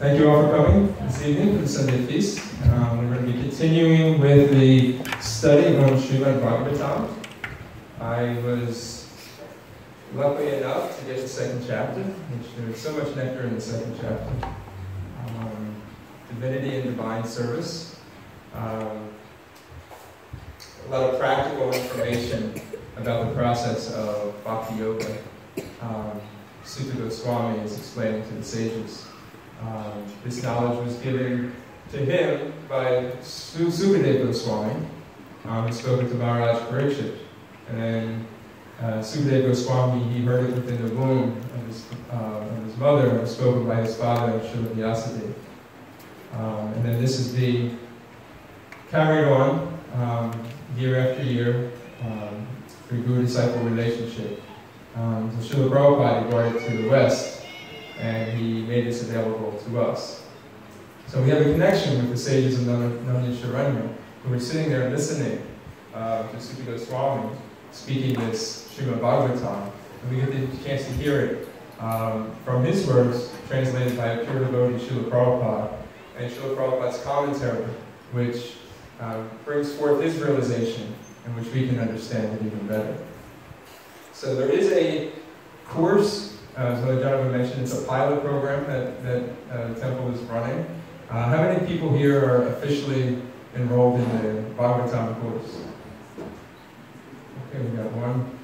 Thank you all for coming this evening for the Sunday Feast. We're going to be continuing with the study on Srimad Bhagavatam. I was lucky enough to get the second chapter, which there's so much nectar in the second chapter. Divinity and Divine Service. a lot of practical information about the process of Bhakti Yoga. Sutta Goswami is explaining to the sages. This knowledge was given to him by Sukadeva Goswami, who spoke to Maharaj Parikshit. And then Sukadeva Goswami, he heard it within the womb of his mother, and was spoken by his father, Srila Vyasadeva. And then this is being carried on year after year through guru-disciple relationship. So Srila Prabhupada brought it to the West, and he made this available to us. So we have a connection with the sages of Dronacharya, who were sitting there listening to Sutta Goswami speaking this Srimad Bhagavatam, and we get the chance to hear it from his words, translated by a pure devotee, Srila Prabhupada, and Srila Prabhupada's commentary, which brings forth his realization, in which we can understand it even better. So there is a course, as the gentleman mentioned, it's a pilot program that the temple is running. How many people here are officially enrolled in the Bhagavatam course? Okay, we got one,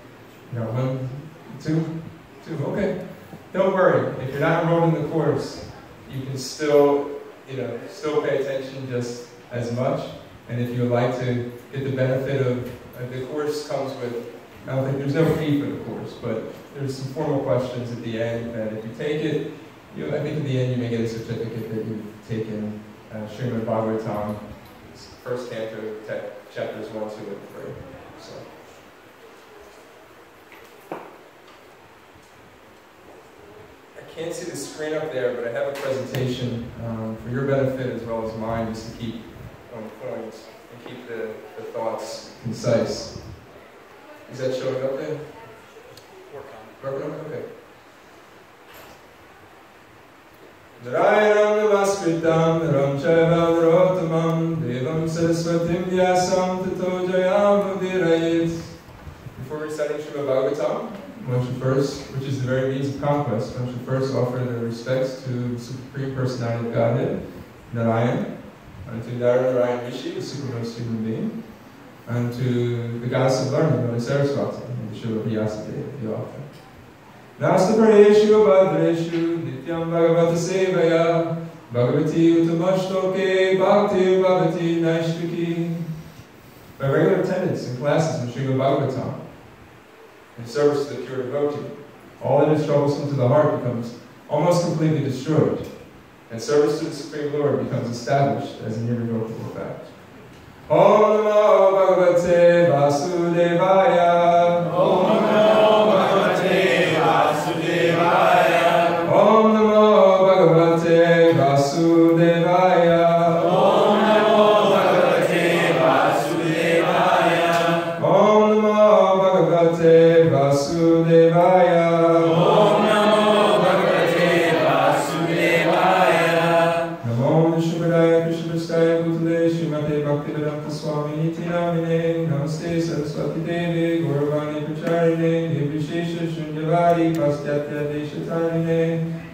two, okay. Don't worry, if you're not enrolled in the course, you can still pay attention just as much. And if you would like to get the benefit of, the course comes with, I don't think there's no fee for the course, but there's some formal questions at the end that if you take it, I think at the end you may get a certificate that you've taken Srimad Bhagavatam, first canto, chapters 1, 2, and 3. So. I can't see the screen up there, but I have a presentation for your benefit as well as mine, just to keep on point and keep the thoughts concise. Is that showing up there? Working on it? Okay. Narayanam namaskritam naram chaiva narotamam devam saraswatim vyasam tato jayam udirayit. Before reciting Srimad Bhagavatam, one should first, which is the very means of conquest, one should first offer their respects to the Supreme Personality of Godhead, Narayan, and to Narayan Rishi, the supremest human being, and to the goddess of learning, Mother Saraswati, and the Srila Vyasadeva, the author. Nasta Praneshu Abhadreshu Nityam Bhagavata Sevaya Bhagavati Utamashtoke Bhakti Bhavati Naishtaki. By regular attendance in classes in Srimad Bhagavatam, in service to the pure devotee, all that is troublesome to the heart becomes almost completely destroyed, and service to the Supreme Lord becomes established as an irrevocable fact. Om Namo Bhagavate Vasudevaya. Om Namo Bhagavate Vasudevaya. Om Namo Bhagavate Vasudevaya. Om Namo Bhagavate Vasudevaya. Om Namo Bhagavate Vasudevaya. Om Namo Bhagavate Vasudevaya. Namo Vishnupadaya Krishnaprastaya Bhutale Srimate Bhaktivedanta Swami Niti Namine Namaste Saraswati Devi Gauravani Pracharine Nirvishesha Shunyavadi Pastyatya Deshatarine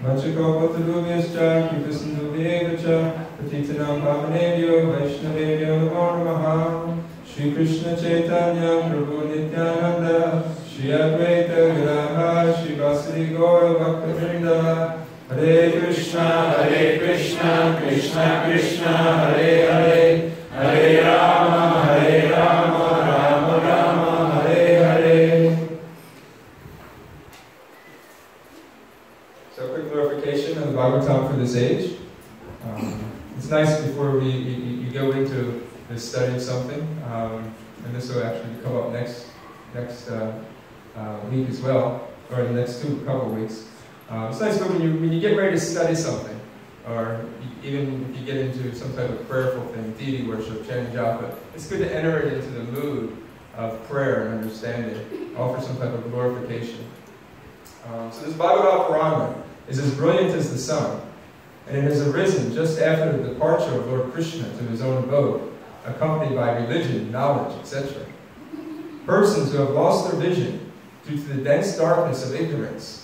Manchakopatarubhyascha Kripasindhubhyevacha Patitanam Pavanebhyo Vaishnavebhyo Namo Namaha Shri Krishna Chaitanya Prabhu Nityananda Shri Advaita Viraha Shri Vasari Gaura Bhaktivinoda Hare Krishna, Krishna Krishna, Hare Hare, Hare Rama, Rama Rama, Hare Hare. So, a quick clarification on the Bhagavatam for this age. It's nice before you go into the study of something, and this will actually come up next week as well, or the next couple of weeks. It's nice when you get ready to study something, or even if you get into some type of prayerful thing, deity worship, chanting japa, it's good to enter it into the mood of prayer and understanding, offer some type of glorification. So this Bhagavad Purana is as brilliant as the sun, and it has arisen just after the departure of Lord Krishna to his own abode, accompanied by religion, knowledge, etc. Persons who have lost their vision due to the dense darkness of ignorance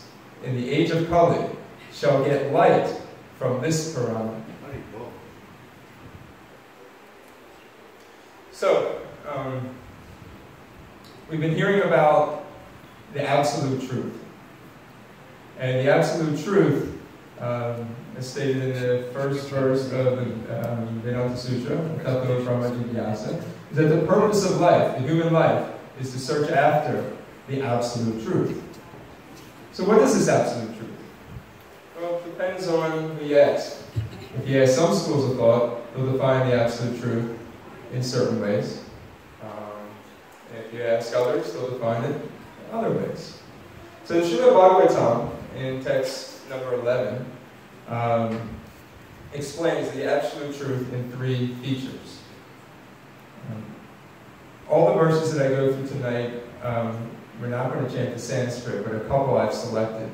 in the age of Kali shall get light from this Purana. So, we've been hearing about the absolute truth. And the absolute truth, as stated in the first verse of the Vedanta Sutra, Canto1, is that the purpose of life, the human life, is to search after the absolute truth. So what is this absolute truth? Well, it depends on who you ask. If you ask some schools of thought, they'll define the absolute truth in certain ways. If you ask others, they'll define it in other ways. So the Srimad Bhagavatam, in text number 11, explains the absolute truth in 3 features. All the verses that I go through tonight, we're not going to chant the Sanskrit, but a couple I've selected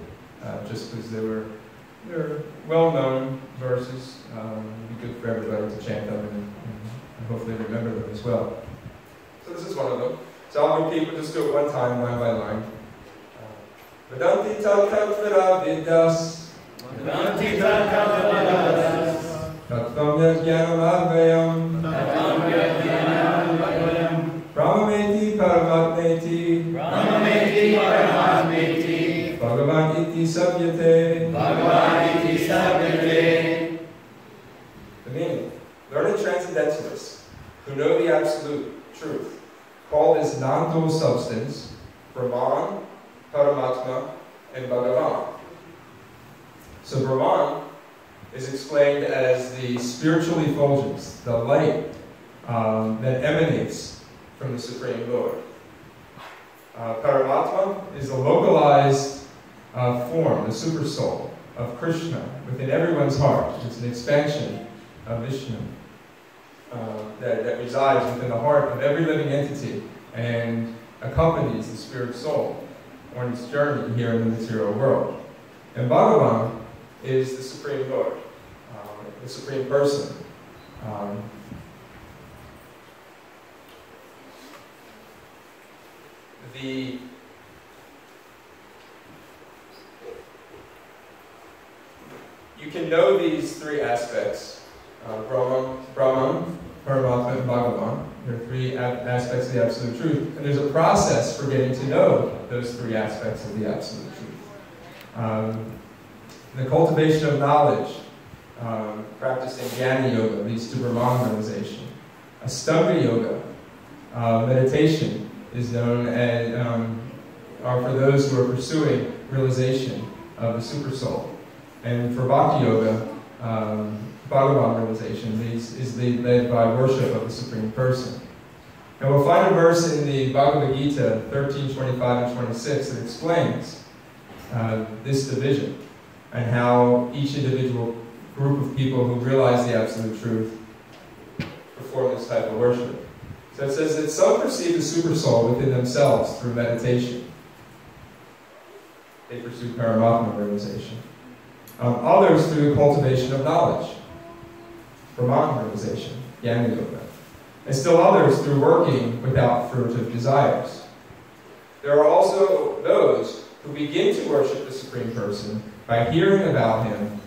just because they're well-known verses. It'd be good for everybody to chant them and hopefully remember them as well. So this is one of them. So I'll repeat, we'll just do it one time, line by line. Vedanti tattva vidas. Vedanti tattva vidas. Tattvam yajnanam advayam. Tattvam yajnanam advayam. Brahmameti paramatmeti. Brahmameti paramatmeti. Bhagavan iti sabyate. Bhagavan iti sabyate. The meaning: learned transcendentalists who know the absolute truth call this non-dual substance Brahman, Paramatma, and Bhagavan. So Brahman is explained as the spiritual effulgence, the light that emanates from the Supreme Lord. Paramatma is the localized form, the super soul of Krishna within everyone's heart. It's an expansion of Vishnu that resides within the heart of every living entity and accompanies the spirit soul on its journey here in the material world. And Bhagavan is the Supreme Lord, the Supreme Person. You can know these 3 aspects, Brahman, Paramatma, and Bhagavan. There are 3 aspects of the absolute truth. And there's a process for getting to know those 3 aspects of the absolute truth. The cultivation of knowledge, practicing Jnana Yoga, leads to Brahman realization. Astanga Yoga, meditation, is known as, are for those who are pursuing realization of the super soul. And for Bhakti Yoga, Bhagavan realization is led by worship of the Supreme Person. And we'll find a verse in the Bhagavad Gita 13:25 and 26 that explains this division and how each individual group of people who realize the absolute truth perform this type of worship. So it says that some perceive the super soul within themselves through meditation. They pursue Paramatma realization. Others through the cultivation of knowledge, Brahman realization, Jnana Yoga. And still others through working without fruitive desires. There are also those who begin to worship the Supreme Person by hearing about Him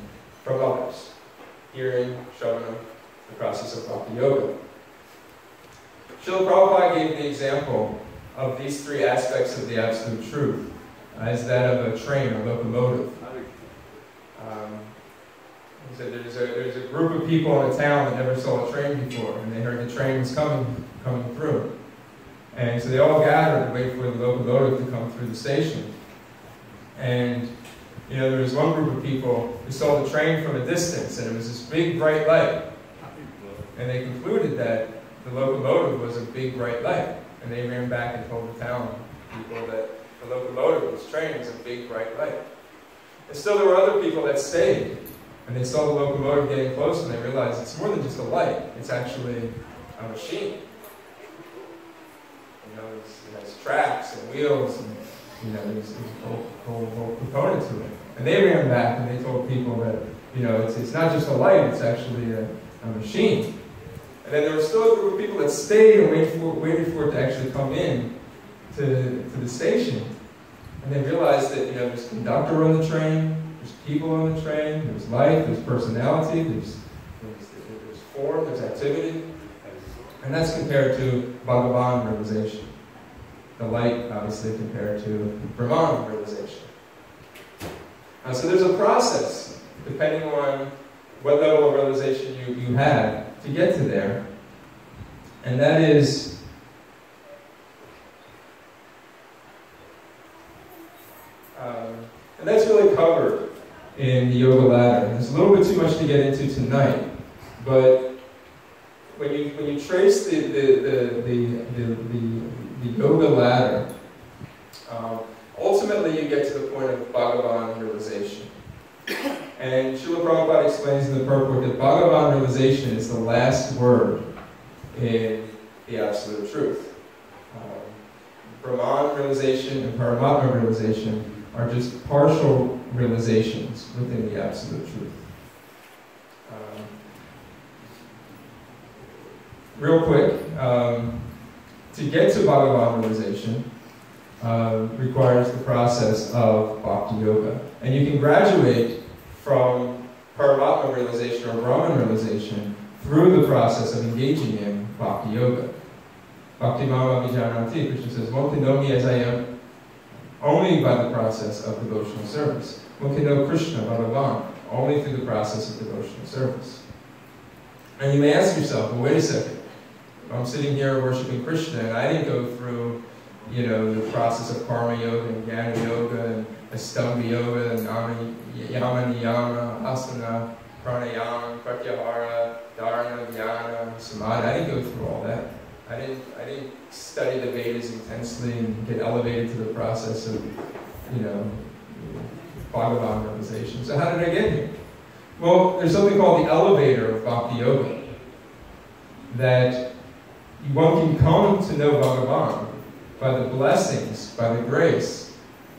from others. Hearing, Shravana, the process of Bhakti Yoga. Srila Prabhupada gave the example of these 3 aspects of the absolute truth as that of a train or locomotive. He said there's a group of people in a town that never saw a train before, and they heard the train was coming through. And so they all gathered to wait for the locomotive to come through the station. And there was one group of people who saw the train from a distance, and it was this big bright light. And they concluded that the locomotive was a big bright light. And they ran back and told the town people that the locomotive, this train, was a big bright light. And still there were other people that stayed. And they saw the locomotive getting close, and they realized it's more than just a light. It's actually a machine. It has tracks and wheels, and there's a whole component to it. And they ran back and they told people that it's not just a light; it's actually a machine. And then there was still a group of people that stayed and waited for it to actually come in to the station. And they realized that there's a conductor on the train. There's people on the train, there's life, there's personality, there's form, there's activity. And that's compared to Bhagavan realization. The light, obviously, compared to Brahman realization. So there's a process, depending on what level of realization you had to get to there. And that is and that's really covered in the Yoga Ladder. There's a little bit too much to get into tonight, but when you trace the Yoga Ladder, ultimately you get to the point of Bhagavan realization. And Srila Prabhupada explains in the purport that Bhagavan realization is the last word in the Absolute Truth. Brahman realization and Paramatma realization are just partial realizations within the Absolute Truth. Real quick, to get to Bhagavan realization requires the process of Bhakti Yoga. And you can graduate from Paramatma realization or Brahman realization through the process of engaging in Bhakti Yoga. Bhakti Mama Vijayanati, Krishna says, one can know me as I am only by the process of devotional service. One can know Krishna, Bhagavan, only through the process of devotional service. And you may ask yourself, well, wait a second. I'm sitting here worshiping Krishna, and I didn't go through, the process of Karma Yoga and Jnana Yoga and Astanga Yoga and Yama Niyama, Asana, Pranayama, Pratyahara, Dharana, Dhyana, Samadhi. I didn't go through all that. I didn't study the Vedas intensely and get elevated to the process of, Bhagavan realization. So how did I get here? Well, there's something called the elevator of Bhakti Yoga. That one can come to know Bhagavan by the blessings, by the grace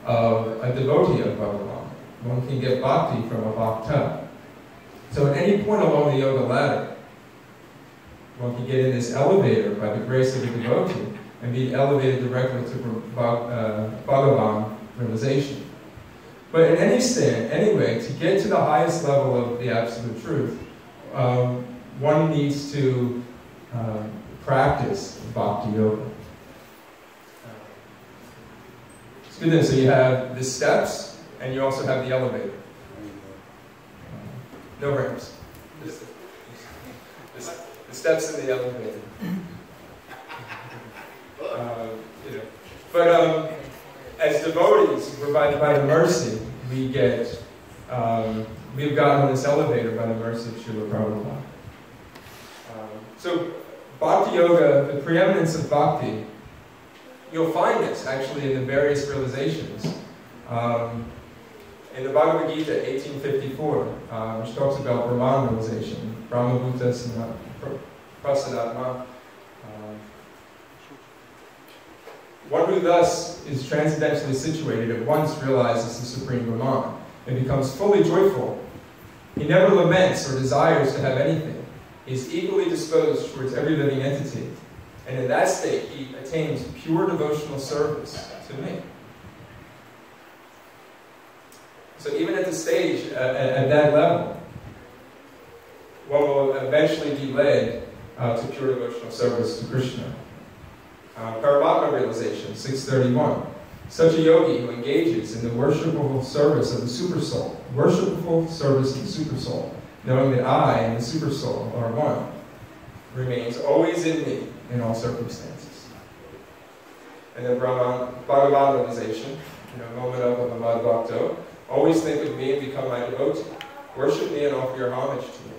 of a devotee of Bhagavan. One can get bhakti from a bhakta. So at any point along the yoga ladder, one can get in this elevator by the grace of a devotee and be elevated directly to Bhagavan realization. But in any stand, anyway, to get to the highest level of the Absolute Truth, one needs to practice Bhakti Yoga. It's good then, so you have the steps, and you also have the elevator. No ramps. The steps in the elevator. But as devotees, we're by the mercy, we get, we've gotten on this elevator by the mercy of Srila Prabhupada. So Bhakti Yoga, the preeminence of Bhakti, you'll find this actually in the various realizations. In the Bhagavad Gita, 1854, which talks about Brahman realization, Brahma Bhuta Prasadatma. One who thus is transcendentally situated at once realizes the Supreme Brahman and becomes fully joyful. He never laments or desires to have anything. He is equally disposed towards every living entity. And in that state, he attains pure devotional service to me. So even at the stage, at that level, one will eventually be led to pure devotional service to Krishna. Paramatma realization, 631. Such a yogi who engages in the worshipful service of the Supersoul, knowing that I and the Supersoul are one, remains always in me in all circumstances. And then Bhagavan realization, moment of Amad Bhakto, always think of me and become my devotee. Worship me and offer your homage to me.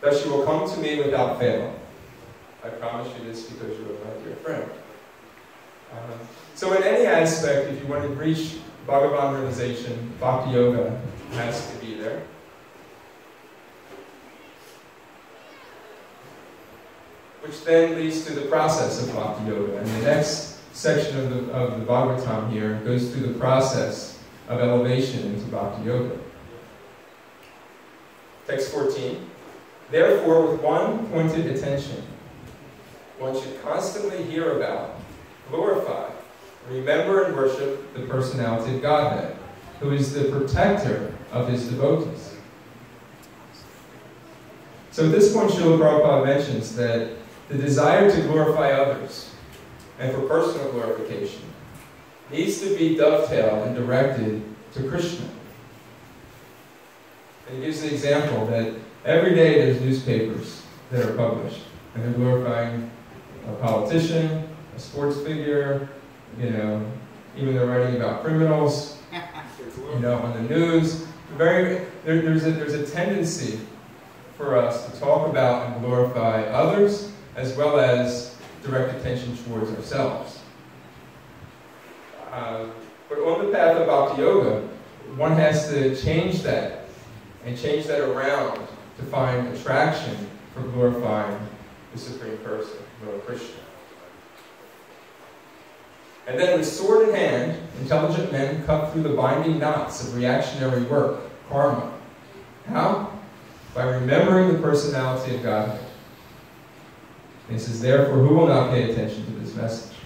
Thus you will come to me without fail. I promise you this because you are my dear friend. So in any aspect, if you want to reach Bhagavan realization, Bhakti Yoga has to be there. Which then leads to the process of Bhakti Yoga. And the next section of the Bhagavatam here goes through the process of elevation into Bhakti Yoga. Text 14. Therefore, with one pointed attention, one should constantly hear about, glorify, remember and worship the personality of Godhead, who is the protector of his devotees. So at this point, Srila Prabhupada mentions that the desire to glorify others and for personal glorification needs to be dovetailed and directed to Krishna. And he gives the example that every day there's newspapers that are published, and they're glorifying a politician, a sports figure, even they're writing about criminals, on the news. There's a tendency for us to talk about and glorify others as well as direct attention towards ourselves. But on the path of Bhakti Yoga, one has to change that and change that around to find attraction for glorifying the Supreme Person, Lord Krishna. And then with sword in hand, intelligent men cut through the binding knots of reactionary work, karma. How? By remembering the personality of Godhead. And he says, therefore, who will not pay attention to this message?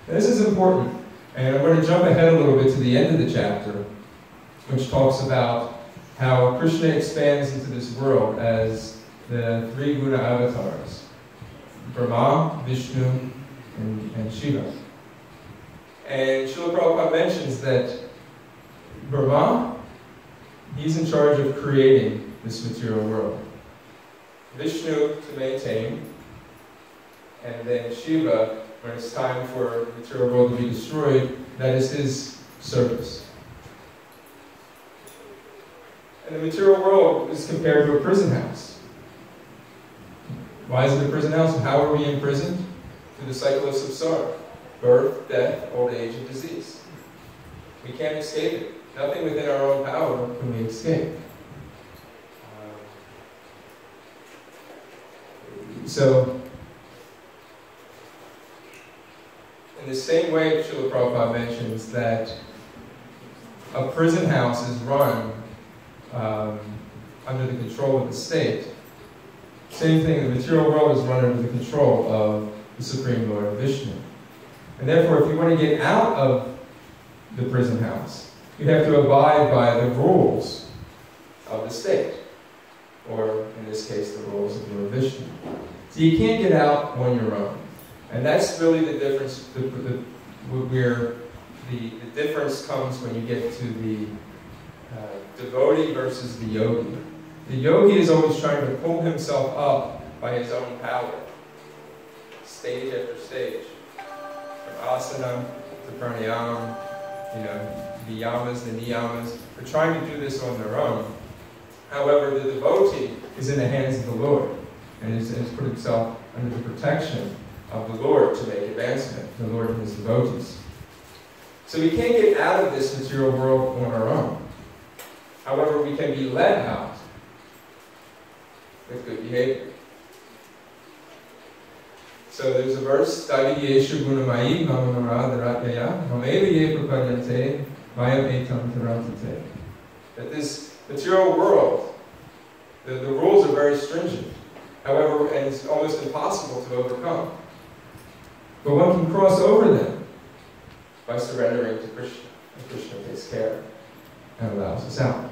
Now, this is important, and I'm going to jump ahead a little bit to the end of the chapter, which talks about how Krishna expands into this world as the three guna avatars, Brahma, Vishnu, and Shiva. And Srila Prabhupada mentions that Brahma, he's in charge of creating this material world. Vishnu to maintain, and then Shiva, when it's time for the material world to be destroyed, that is his service. And the material world is compared to a prison house. Why is it a prison house? How are we imprisoned? Through the cycle of samsara. Birth, death, old age, and disease. We can't escape it. Nothing within our own power can we escape. So, in the same way, Srila Prabhupada mentions that a prison house is run under the control of the state. Same thing, the material world is run under the control of the Supreme Lord Vishnu. And therefore, if you want to get out of the prison house, you have to abide by the rules of the state, or in this case, the rules of Lord Vishnu. So you can't get out on your own. And that's really the difference, where the difference comes when you get to the devotee versus the yogi. The yogi is always trying to pull himself up by his own power, stage after stage. From asana to pranayama, the yamas, the niyamas. They're trying to do this on their own. However, the devotee is in the hands of the Lord, and has put himself under the protection of the Lord to make advancement, the Lord and his devotees. So we can't get out of this material world on our own. However, we can be led out with good behavior. So there's a verse, Davidiyeshu gunamayi mamanaradarataya mameliye prapadyante mayam etam tarantate. That this material world, the rules are very stringent. However, and it's almost impossible to overcome. But one can cross over them by surrendering to Krishna. And Krishna takes care and allows us out.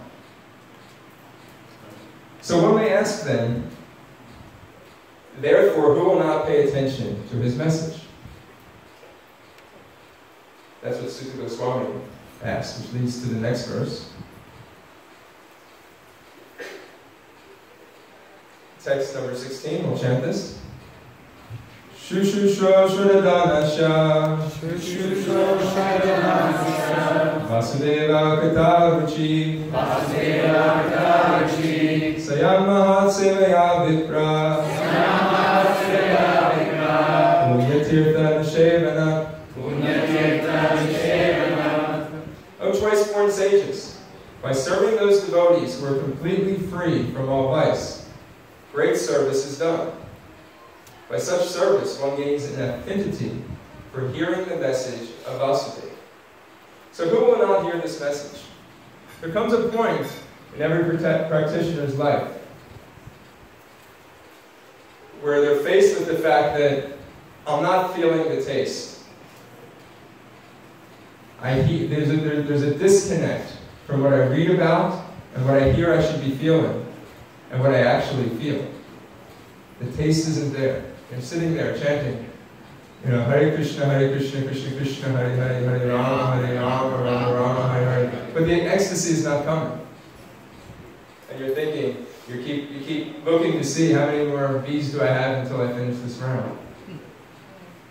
So one may ask then, therefore, who will not pay attention to his message? That's what Sutta Goswami asks, which leads to the next verse. Text number 16, we'll chant this. Shushushro Shradhanasha Shushushro Shradhanasha Vasudeva Kataruchi Vasudeva Kataruchi Sayam Mahat Sevaya Vipra Sayam Mahat Sevaya Vipra Punyatirtha Nishevana Punyatirtha Nishevana. O twice-born sages, by serving those devotees who are completely free from all vice, great service is done. By such service, one gains an affinity for hearing the message of Vasudeva. So who will not hear this message? There comes a point in every practitioner's life where they're faced with the fact that I'm not feeling the taste. There's a disconnect from what I read about and what I hear I should be feeling and what I actually feel. The taste isn't there. You're sitting there chanting, Hare Krishna, Krishna Krishna, Hare Hare, Hare Rama, Rama Rama, Hare Hare. But the ecstasy is not coming. And you're thinking, you keep looking to see how many more bees do I have until I finish this round.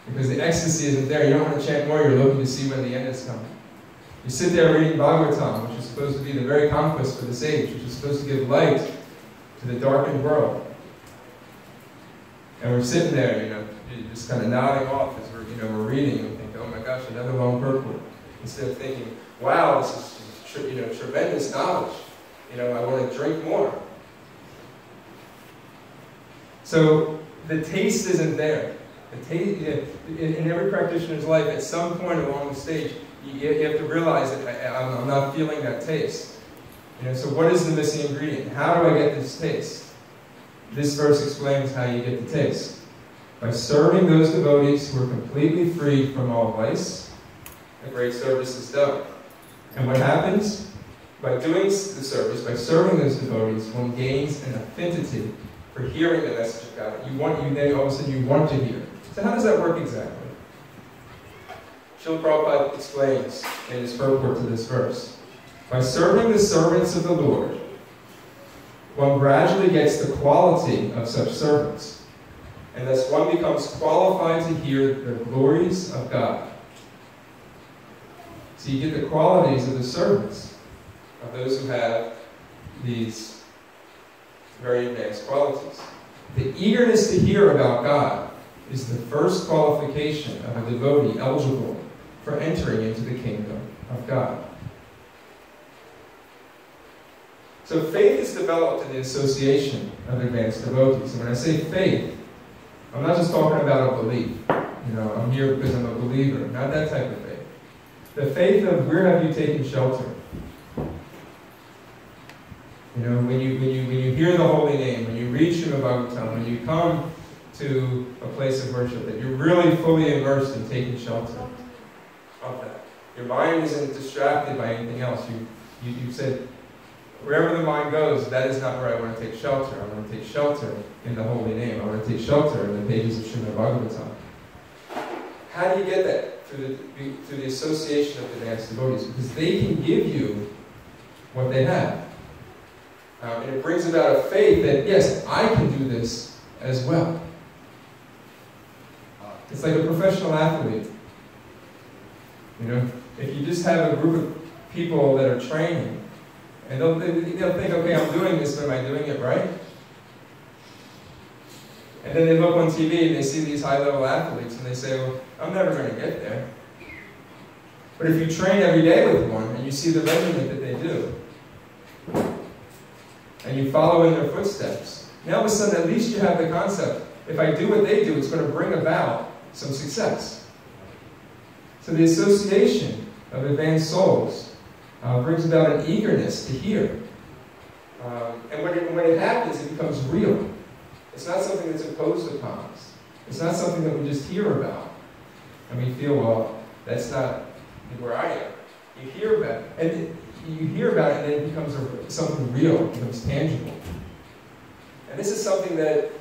Because the ecstasy isn't there. You don't want to chant more, you're looking to see when the end is coming. You sit there reading Bhagavatam, which is supposed to be the very conquest for the sage, which is supposed to give light to the darkened world. And we're sitting there, just kind of nodding off as we're reading, and we think, oh my gosh, another long purport. Instead of thinking, wow, this is tremendous knowledge. I want to drink more. So the taste isn't there. The taste, in every practitioner's life, at some point along the stage, you have to realize that I'm not feeling that taste. So what is the missing ingredient? How do I get this taste? This verse explains how you get the taste. By serving those devotees who are completely free from all vice, a great service is done. And what happens? By doing the service, by serving those devotees, one gains an affinity for hearing the message of God. Then all of a sudden you want to hear. So how does that work exactly? Srila Prabhupada explains in his purport to this verse. By serving the servants of the Lord, one gradually gets the quality of such servants, and thus one becomes qualified to hear the glories of God. So you get the qualities of the servants, of those who have these very advanced qualities. The eagerness to hear about God is the first qualification of a devotee eligible for entering into the kingdom of God. So faith is developed in the association of advanced devotees. And when I say faith, I'm not just talking about a belief. I'm here because I'm a believer. Not that type of faith. The faith of where have you taken shelter? When you hear the holy name, when you read Srimad Bhagavatam, when you come to a place of worship, that you're really fully immersed in taking shelter of that. Your mind isn't distracted by anything else. You said, wherever the mind goes, that is not where I want to take shelter. I want to take shelter in the holy name. I want to take shelter in the pages of Srimad Bhagavatam. How do you get that? Through the association of advanced devotees. Because they can give you what they have. And it brings about a faith that, yes, I can do this as well. It's like a professional athlete. If you just have a group of people that are training, and they'll think, okay, I'm doing this, but am I doing it right? And then they look on TV and they see these high-level athletes, and they say, well, I'm never going to get there. But if you train every day with one, and you see the regimen that they do, and you follow in their footsteps, now all of a sudden at least you have the concept, if I do what they do, it's going to bring about some success. So the association of advanced souls brings about an eagerness to hear. And when it happens, it becomes real. It's not something that's imposed upon us. It's not something that we just hear about. And we feel, well, that's not where I am. You hear about it. And and then it becomes something real. It becomes tangible. And this is something that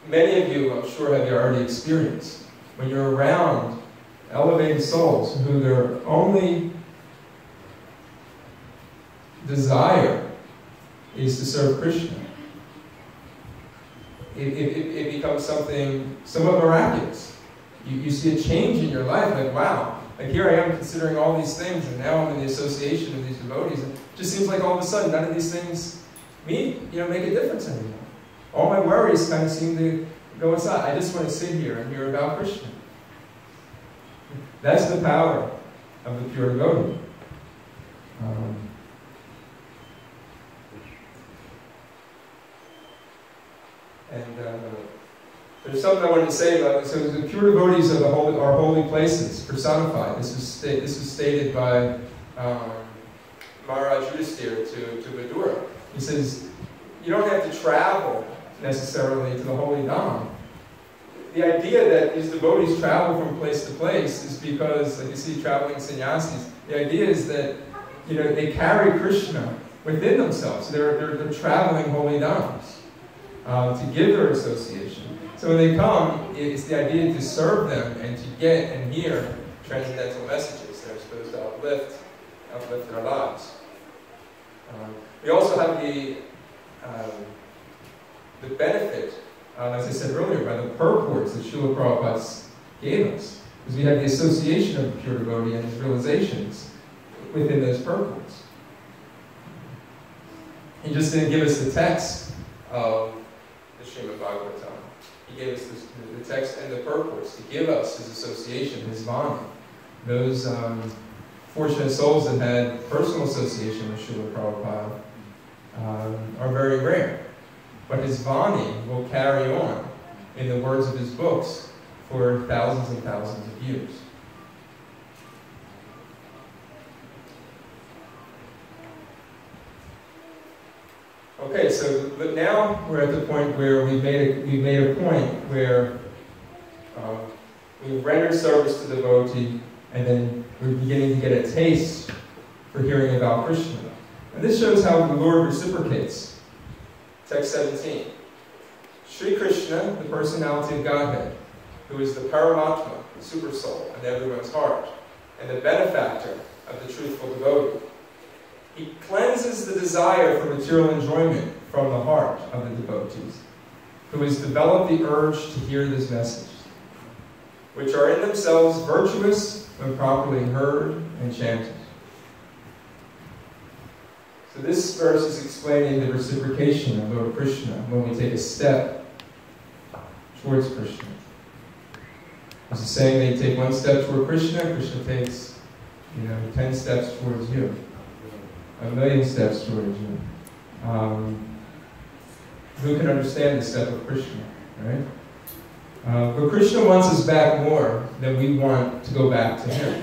many of you, I'm sure, have already experienced. When you're around elevated souls who their only desire is to serve Krishna, it becomes something somewhat miraculous. You see a change in your life, like, wow, like here I am considering all these things, and now I'm in the association of these devotees, and it just seems like all of a sudden none of these things make a difference anymore. All my worries kind of seem to go aside. I just want to sit here and hear about Krishna. That's the power of the pure devotee. There's something I wanted to say about this. So the pure devotees are our holy places, personified. This was stated by Maharaj Yudhisthira to Vidura. He says, you don't have to travel necessarily to the holy Dham. The idea that these devotees travel from place to place is because, like you see traveling sannyasis, the idea is that they carry Krishna within themselves. So they're traveling holy dharmas to give their association. So when they come, it's the idea to serve them and to get and hear transcendental messages that are supposed to uplift their lives. We also have the benefit, as I said earlier, by the purports that Srila Prabhupada gave us. Because we have the association of the pure devotee and his realizations within those purports. He just didn't give us the text of the Srimad Bhagavatam. He gave us the text and the purports to give us his association, his vani. Those fortunate souls that had personal association with Srila Prabhupada are very rare. But his vani will carry on in the words of his books for thousands and thousands of years. Okay, so but now we're at the point where we've made a point where we've rendered service to the devotee, and then we're beginning to get a taste for hearing about Krishna. And this shows how the Lord reciprocates. Text 17. Sri Krishna, the personality of Godhead, who is the Paramatma, the super soul, in everyone's heart, and the benefactor of the truthful devotee. He cleanses the desire for material enjoyment from the heart of the devotees, who has developed the urge to hear this message, which are in themselves virtuous when properly heard and chanted. So this verse is explaining the reciprocation of Lord Krishna when we take a step towards Krishna. It's saying that you take one step toward Krishna, Krishna takes 10 steps towards you. 1,000,000 steps towards you. Who can understand the step of Krishna, right? But Krishna wants us back more than we want to go back to him.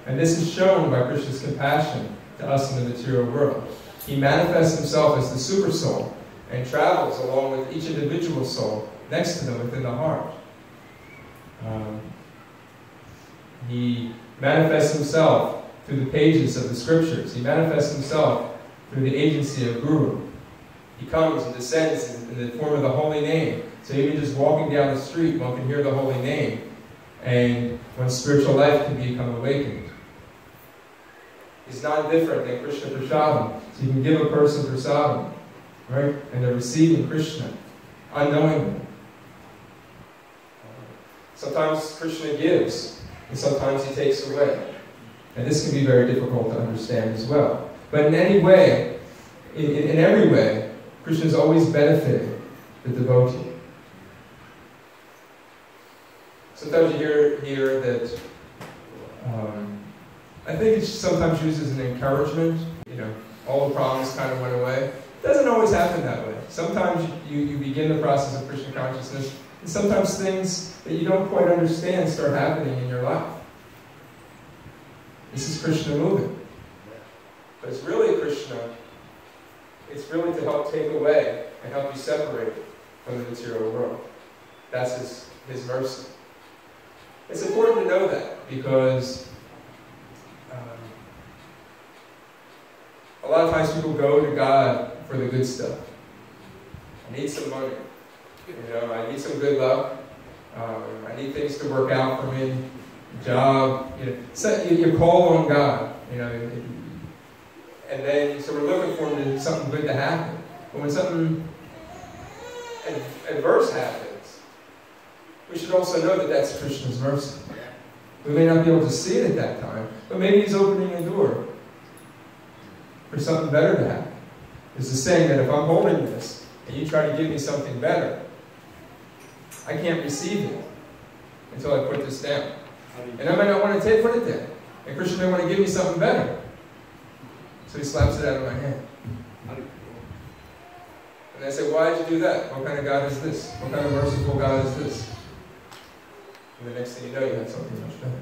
And this is shown by Krishna's compassion to us in the material world. He manifests himself as the super soul and travels along with each individual soul next to them within the heart. He manifests himself through the pages of the scriptures. He manifests himself through the agency of Guru. He comes and descends in the form of the holy name. So even just walking down the street, one can hear the holy name, and one's spiritual life can become awakened. He's not different than Krishna Prasadam. So you can give a person Prasadam, right? And they're receiving Krishna unknowingly. Sometimes Krishna gives, and sometimes he takes away. And this can be very difficult to understand as well. But in any way, in every way, Krishna is always benefiting the devotee. Sometimes you hear that, I think it's sometimes used as an encouragement. All the problems kind of went away. It doesn't always happen that way. Sometimes you begin the process of Krishna consciousness, and sometimes things that you don't quite understand start happening in your life. This is Krishna moving. But it's really Krishna, it's really to help take away and help you separate from the material world. That's his mercy. It's important to know that because a lot of times people go to God for the good stuff. I need some money. I need some good luck. I need things to work out for me. Job. So you call on God. And then so we're looking for something good to happen. But when something adverse happens, we should also know that that's Krishna's mercy. We may not be able to see it at that time, but maybe he's opening a door for something better to happen. There's a saying that if I'm holding this and you try to give me something better, I can't receive it until I put this down. And I might not want to put it there. And Krishna may want to give me something better. So he slaps it out of my hand. And I say, why did you do that? What kind of God is this? What kind of merciful God is this? And the next thing you know, you have something much better.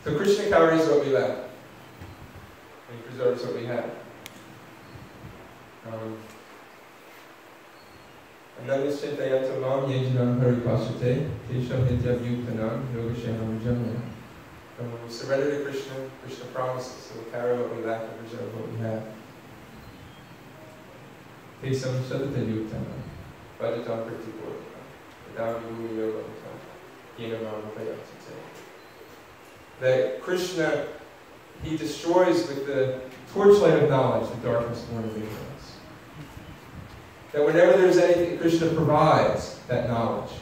So Krishna carries what we lack. And he preserves what we have. And when we surrender to Krishna, Krishna promises that we'll carry what we lack and preserve what we have. Tesam Satate Yuktama, Bhajatam Pratipurva, Vedam Yumi Yoga Yinamam. That Krishna, he destroys with the torchlight of knowledge the darkness born of ignorance. That whenever there's anything, Krishna provides that knowledge.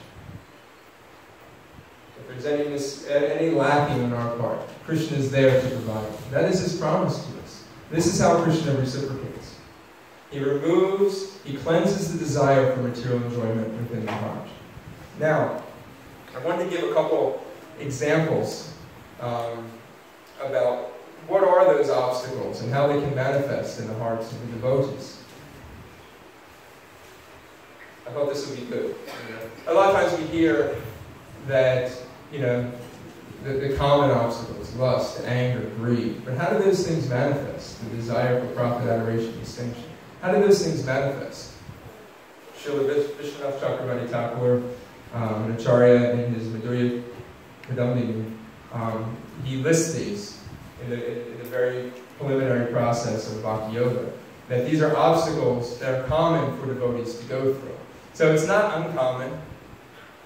If there's any lacking on our part, Krishna is there to provide it. That is his promise to us. This is how Krishna reciprocates. He removes, he cleanses the desire for material enjoyment within the heart. Now, I wanted to give a couple examples about what are those obstacles and how they can manifest in the hearts of the devotees. I hope this will be good. A lot of times we hear that, the common obstacles, lust, anger, greed. But how do those things manifest? The desire for profit, adoration, distinction. How do those things manifest? Srila Vishwanath Chakravarti Thakur, Dronacharya, in his Madhurya Kadambini, he lists these in the very preliminary process of Bhakti Yoga, that these are obstacles that are common for devotees to go through. So it's not uncommon,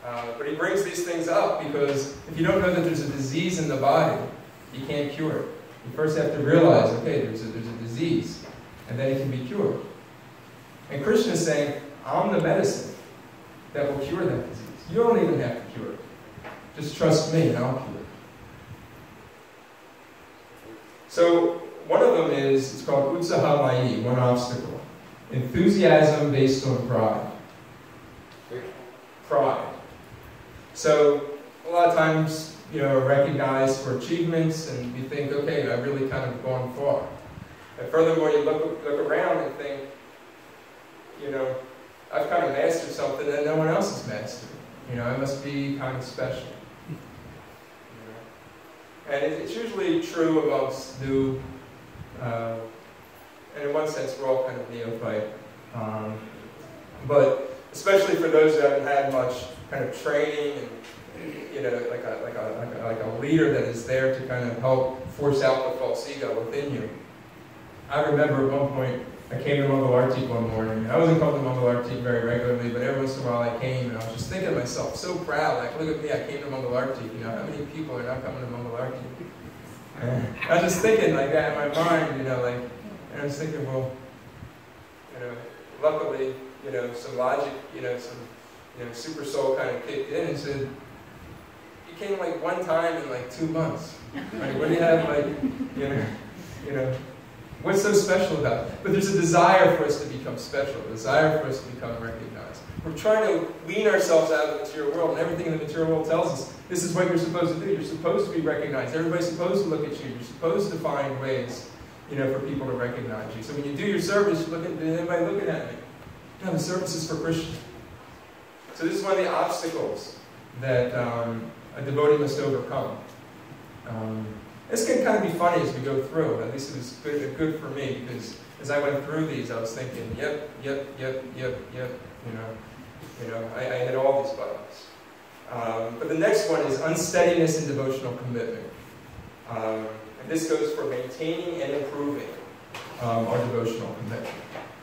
but he brings these things up because if you don't know that there's a disease in the body, you can't cure it. You first have to realize, okay, there's a disease, and then it can be cured. And Krishna is saying, I'm the medicine that will cure that disease. You don't even have to cure it. Just trust me and I'll cure it. So one of them is, it's called Utsaha Mayi, one obstacle. Enthusiasm based on pride. Pride. So a lot of times, are recognized for achievements and you think, okay, I've really kind of gone far. And furthermore, you look around and think, I've kind of mastered something that no one else has mastered. I must be kind of special. And it's usually true amongst new, and in one sense we're all kind of neophyte. But especially for those who haven't had much kind of training and, like a leader that is there to kind of help force out the false ego within you. I remember at one point, I came to Mangal Artik one morning. I wasn't coming to Mangal Artik very regularly, but every once in a while I came, and I was just thinking to myself, so proud, like, look at me, I came to Mangal Artik. How many people are not coming to Mangal Artik? And I was just thinking like that in my mind, and I was thinking, well, luckily, some logic, some super soul kind of kicked in and said, you came like one time in like 2 months. Right? What do you have, like, what's so special about it? But there's a desire for us to become special, a desire for us to become recognized. We're trying to wean ourselves out of the material world, and everything in the material world tells us this is what you're supposed to do. You're supposed to be recognized. Everybody's supposed to look at you. You're supposed to find ways, for people to recognize you. So when you do your service, you look at, is anybody looking at me? No, the service is for Krishna. So this is one of the obstacles that a devotee must overcome. This can kind of be funny as we go through. At least it was good for me, because as I went through these, I was thinking, yep. I had all these buttons. But the next one is unsteadiness and devotional commitment. And this goes for maintaining and improving our devotional commitment.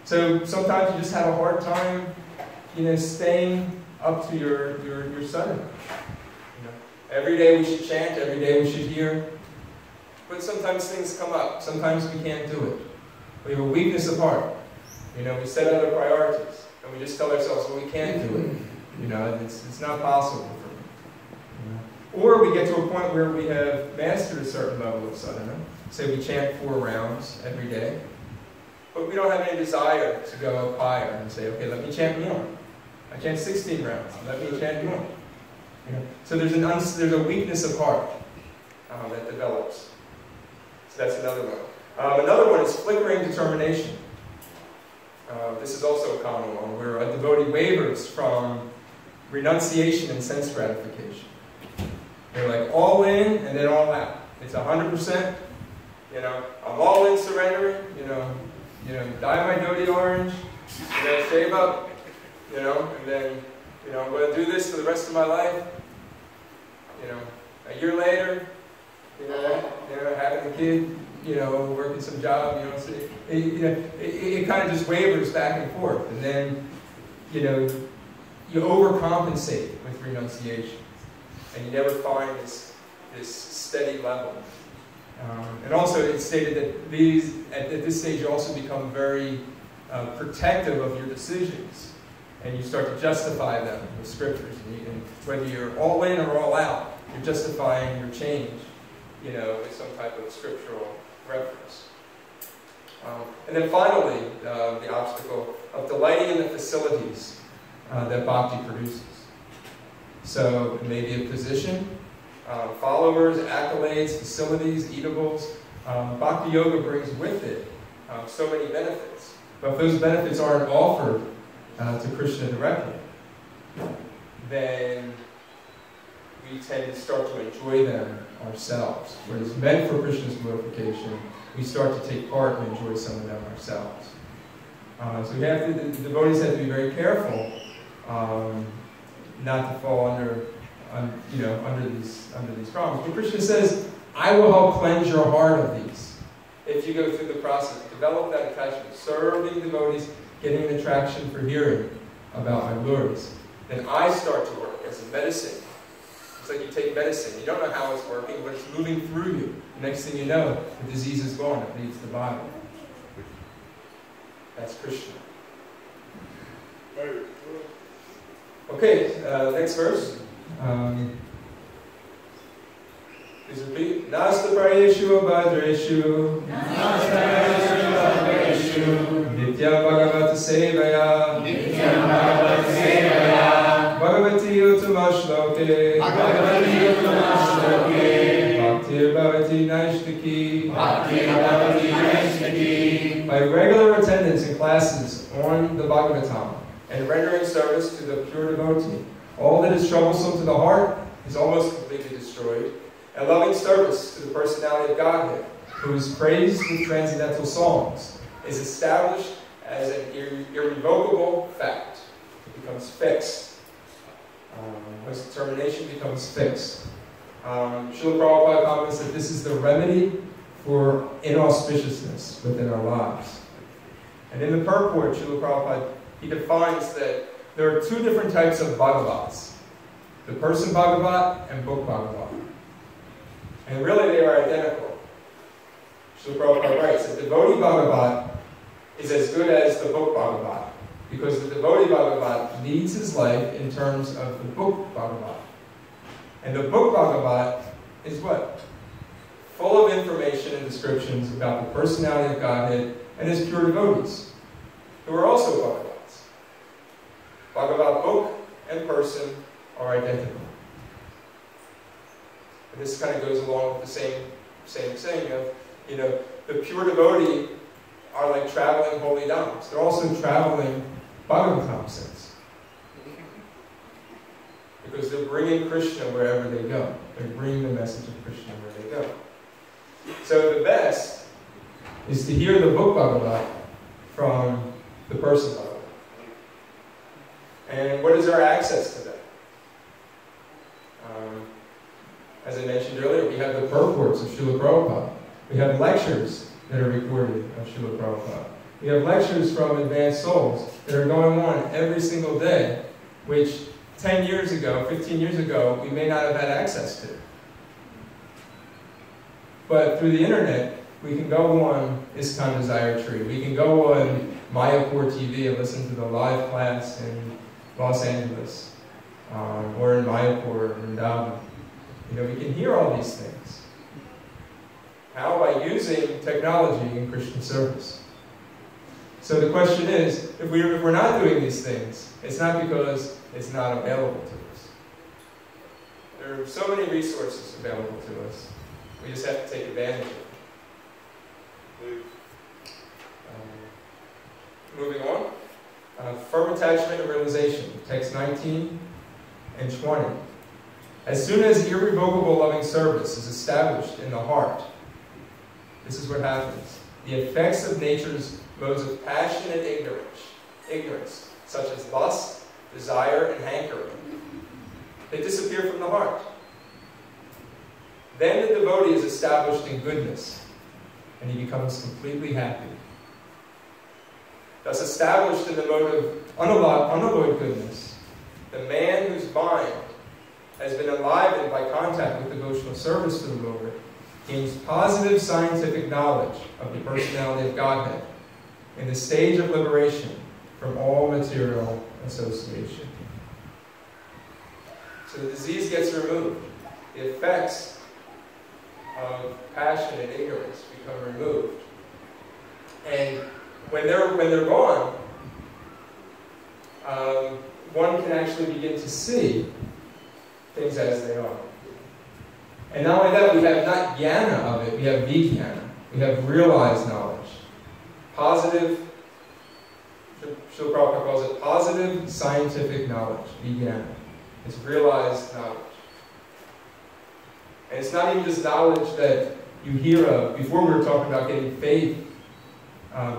So sometimes you just have a hard time, staying up to your sadhana. Every day we should chant, every day we should hear. But sometimes things come up. Sometimes we can't do it. We have a weakness of heart. We set other priorities. And we just tell ourselves, well, we can't do it. It's not possible for me. Or we get to a point where we have mastered a certain level of sadhana. Say we chant 4 rounds every day. But we don't have any desire to go up higher and say, okay, let me chant more. I chant 16 rounds. Let me chant more. So there's a weakness of heart that develops. So that's another one. Another one is flickering determination. This is also a common one, where a devotee wavers from renunciation and sense gratification. They're like all in and then all out. It's 100%. I'm all in surrendering. Dye my dhoti orange. Shave up. And then I'm going to do this for the rest of my life. A year later, having a kid, working some job, so it kind of just wavers back and forth. And then, you overcompensate with renunciation. And you never find this steady level. And also it's stated that at this stage you also become very protective of your decisions. And you start to justify them with scriptures. And whether you're all in or all out, you're justifying your change, with some type of scriptural reference. And then finally, the obstacle of delighting in the facilities that bhakti produces. So it may be a position, followers, accolades, facilities, eatables. Bhakti yoga brings with it so many benefits. But if those benefits aren't offered to Krishna directly, then we tend to start to enjoy them ourselves. What is meant for Krishna's glorification, we start to take part and enjoy some of them ourselves. So the devotees have to be very careful not to fall under these problems. But Krishna says, I will help cleanse your heart of these. If you go through the process, develop that attachment, serving devotees, getting an attraction for hearing about my glories, then I start to work as a medicine. It's like you take medicine. You don't know how it's working, but it's moving through you. The next thing you know, the disease is gone. It leaves the body. That's Krishna. Okay, next verse. Please repeat. Nasta prayeshu abhadreshu. Nitya bhagavata sevaya. Bhagavati uttama shloke. Bhaktir bhavati naishtaki. By regular attendance in classes on the Bhagavatam and rendering service to the pure devotee, all that is troublesome to the heart is almost completely destroyed, and loving service to the personality of Godhead, who is praised with transcendental songs, is established as an irrevocable fact. It becomes fixed. Its determination becomes fixed. Srila Prabhupada comments that this is the remedy for inauspiciousness within our lives. And in the purport, Srila Prabhupada, he defines that there are two different types of Bhagavats. The person Bhagavat and book Bhagavat. And really they are identical. Srila Prabhupada writes that devotee Bhagavat is as good as the book Bhagavat, because the devotee Bhagavat leads his life in terms of the book Bhagavat. And the book Bhagavat is what? Full of information and descriptions about the personality of Godhead and his pure devotees, who are also Bhagavats. Bhagavat book and person are identical. And this kind of goes along with the same saying of, the pure devotee are like traveling holy dhams. They're also traveling Bhagavatam sense. Because they're bringing Krishna wherever they go. They're bringing the message of Krishna where they go. So the best is to hear the book Bhagavat from the person Bhagavat. And what is our access to that? As I mentioned earlier, we have the purports of Srila Prabhupada. We have lectures that are recorded of Srila Prabhupada. We have lectures from advanced souls that are going on every single day, which 10 years ago, 15 years ago, we may not have had access to. But through the internet, we can go on ISKCON Desire Tree. We can go on Mayapur TV and listen to the live class in Los Angeles, or in Mayapur or Vrindavan. We can hear all these things. How? By using technology in Christian service. So the question is, if we're not doing these things, it's not because it's not available to us. There are so many resources available to us. We just have to take advantage of them. Moving on. Firm attachment and realization. Text 19 and 20. As soon as irrevocable loving service is established in the heart, this is what happens. The effects of nature's modes of passion and ignorance, such as lust, desire, and hankering, they disappear from the heart. Then the devotee is established in goodness, and he becomes completely happy. Thus established in the mode of unalloyed goodness, the man whose mind has been enlivened by contact with devotional service to the Lord gains positive scientific knowledge of the personality of Godhead in the stage of liberation from all material association. So the disease gets removed. The effects of passion and ignorance become removed. And when they're gone, one can actually begin to see things as they are. And not only that, we have not jnana of it, we have vijnana. We have realized knowledge. Positive, Srila Prabhupada calls it positive scientific knowledge, vijnana. It's realized knowledge. And it's not even just knowledge that you hear of. Before we were talking about getting faith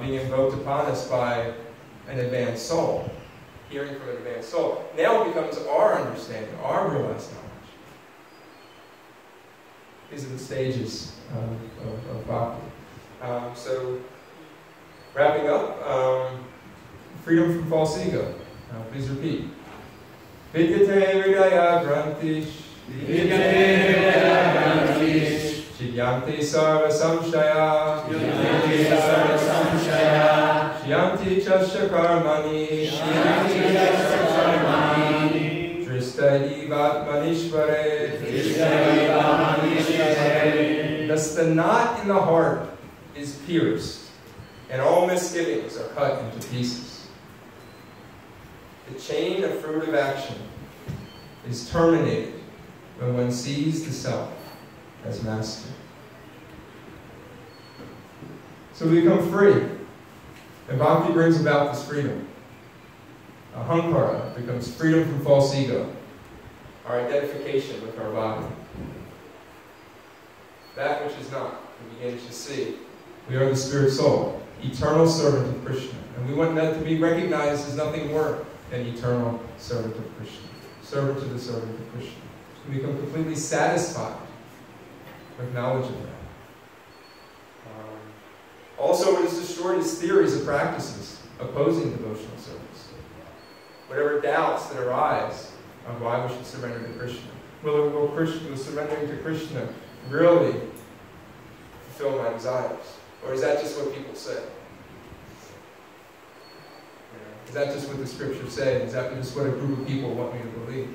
being invoked upon us by an advanced soul, hearing from an advanced soul. Now it becomes our understanding, our realized knowledge. These are the stages of bhakti. So, wrapping up, freedom from false ego. Please repeat. Vidyate hridaya grantish. Vidyate hridaya grantish. Shidyanti sarva samshaya. Shidyanti sarva samshaya. Shyanti chasya karmani. Shyanti chasya karmani. Drista ivat manishvare. Drista ivat manishvare. Thus the knot in the heart is pierced, and all misgivings are cut into pieces. The chain of fruitive action is terminated when one sees the self as master. So we become free. And bhakti brings about this freedom. Ahankara becomes freedom from false ego, our identification with our body. That which is not, we begin to see. We are the spirit soul, eternal servant of Krishna. And we want that to be recognized as nothing more than eternal servant of Krishna. Servant to the servant of Krishna. We become completely satisfied with knowledge of that. Also, what is destroyed is theories and practices opposing devotional service. Whatever doubts that arise of why we should surrender to Krishna. Will surrendering to Krishna really fulfill my desires? Or is that just what people say? Is that just what the scriptures say? Is that just what a group of people want me to believe?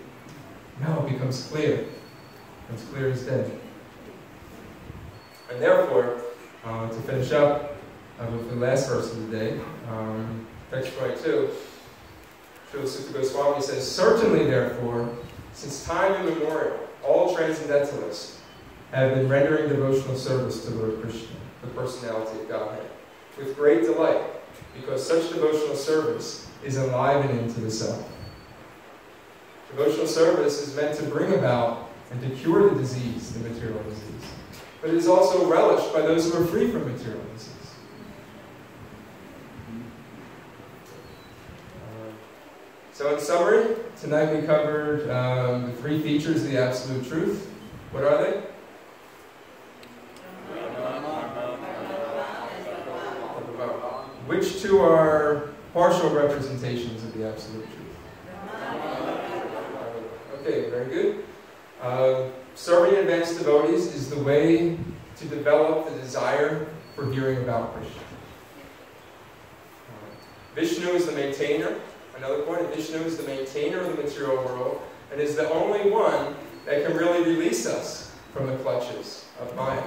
No, it becomes clear. It becomes clear as day. And therefore, to finish up with the last verse of the day, text 22, Srila Sutta Goswami says, "Certainly, therefore, since time immemorial, all transcendentalists have been rendering devotional service to Lord Krishna, the personality of Godhead, with great delight, because such devotional service is enlivening to the self. Devotional service is meant to bring about and to cure the disease, the material disease. But it is also relished by those who are free from material disease." So in summary, tonight we covered the three features of the Absolute Truth. What are they? Which two are partial representations of the Absolute Truth? Okay, very good. Serving advanced devotees is the way to develop the desire for hearing about Krishna. Vishnu is the maintainer. Another point, Vishnu is the maintainer of the material world and is the only one that can really release us from the clutches of Maya.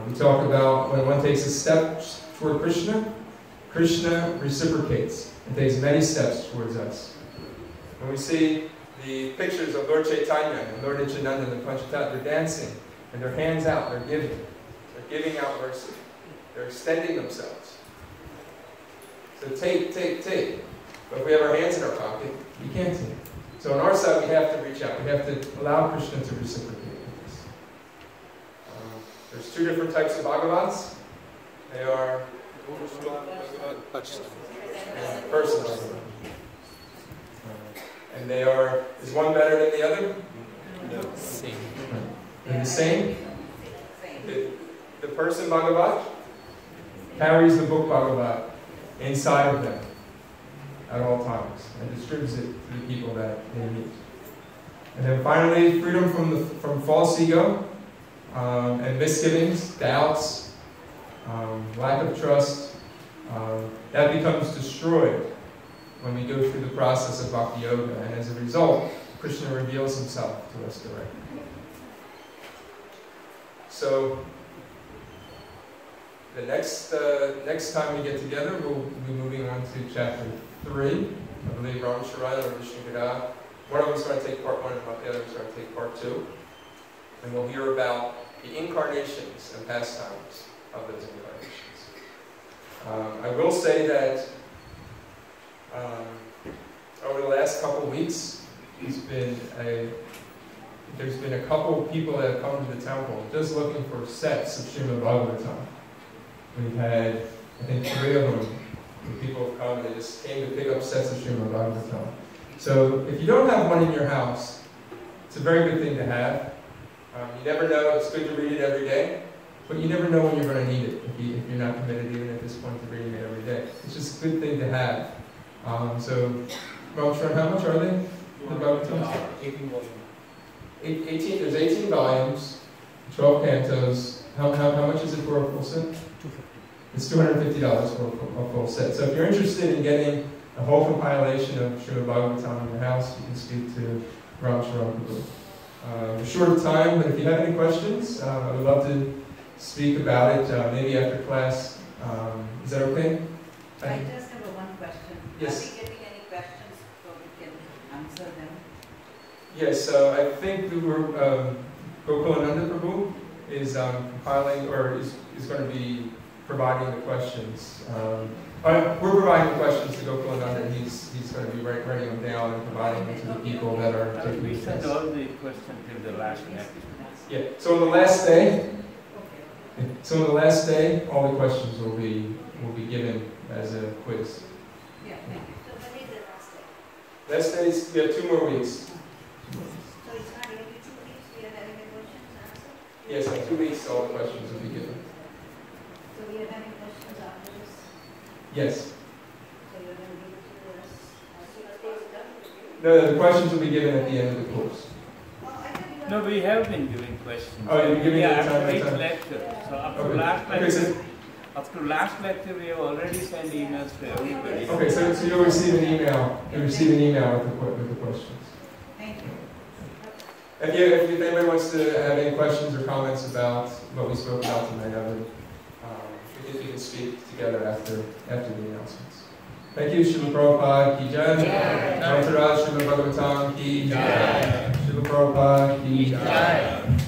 We talk about when one takes a step toward Krishna, Krishna reciprocates and takes many steps towards us. When we see the pictures of Lord Chaitanya and Lord Nityananda and Panchatat, they're dancing and their hands out, they're giving. They're giving out mercy. They're extending themselves. So take. But if we have our hands in our pocket, we can't take. So on our side, we have to reach out. We have to allow Krishna to reciprocate with us. There's two different types of Bhagavats. They are personal. And they are, is one better than the other? Same. They're the same. The person Bhagavat carries the book Bhagavat inside of them at all times and distributes it to the people that they meet. And then finally, freedom from false ego and misgivings, doubts, lack of trust. That becomes destroyed when we go through the process of Bhakti Yoga, and as a result, Krishna reveals himself to us directly. So, the next time we get together, we'll be moving on to Chapter 3. I believe Dronacharya or Vishnu. One of us is going to take Part 1 and the other is going to take Part 2. And we'll hear about the incarnations and pastimes of those incarnations. I will say that over the last couple of weeks, there's been a couple of people that have come to the temple just looking for sets of Srimad Bhagavatam. We've had, I think, 3 of them. People have come and they just came to pick up sets of Srimad Bhagavatam. So if you don't have one in your house, it's a very good thing to have. You never know, it's good to read it every day, but you never know when you're going to need it if you're not committed even at this point to reading it every day. It's just a good thing to have. So, Ramcharan, how much are they? The Bhagavatam? 18 volumes. 18, there's 18 volumes, 12 cantos. How much is it for a full set? $250. It's $250 for a full set. So if you're interested in getting a whole compilation of Srimad Bhagavatam in your house, you can speak to Ramcharan Prabhu. We're short of time, but if you have any questions, I would love to speak about it, maybe after class. Is that okay? I just have one question. Yes. Are we getting any questions so we can answer them? Yes, I think we were, Gokulananda Prabhu is compiling, or is going to be providing the questions. We're providing the questions to Gokulananda, and he's going to be writing them down and providing them to the people that are taking We the send test. all the questions till the last lecture. Yeah. So on the last day, all the questions will be given as a quiz. Yeah, thank you. So when is the last day? Last days, we have 2 more weeks. So it's not every 2 weeks we are having a questions answered? Yes, in 2 weeks, all the questions will be given. So we are having questions after this? Yes. So you're going to give it to us as soon as day is done? No, the questions will be given at the end of the course. Oh, I thought you were... No, we have been giving questions. Oh, you've been giving yeah, it time after by each time. lecture. So up to Okay. last Okay, lecture, so- up to last lecture, we have already sent emails to everybody. Okay, so you'll receive an email. You'll receive an email with the questions. Thank you. If anybody wants to have any questions or comments about what we spoke about tonight, we can speak together after the announcements. Thank you, Srila Prabhupada ki jai. Dronacharya Srimad Bhagavatam ki jai. Srila Prabhupada ki jai.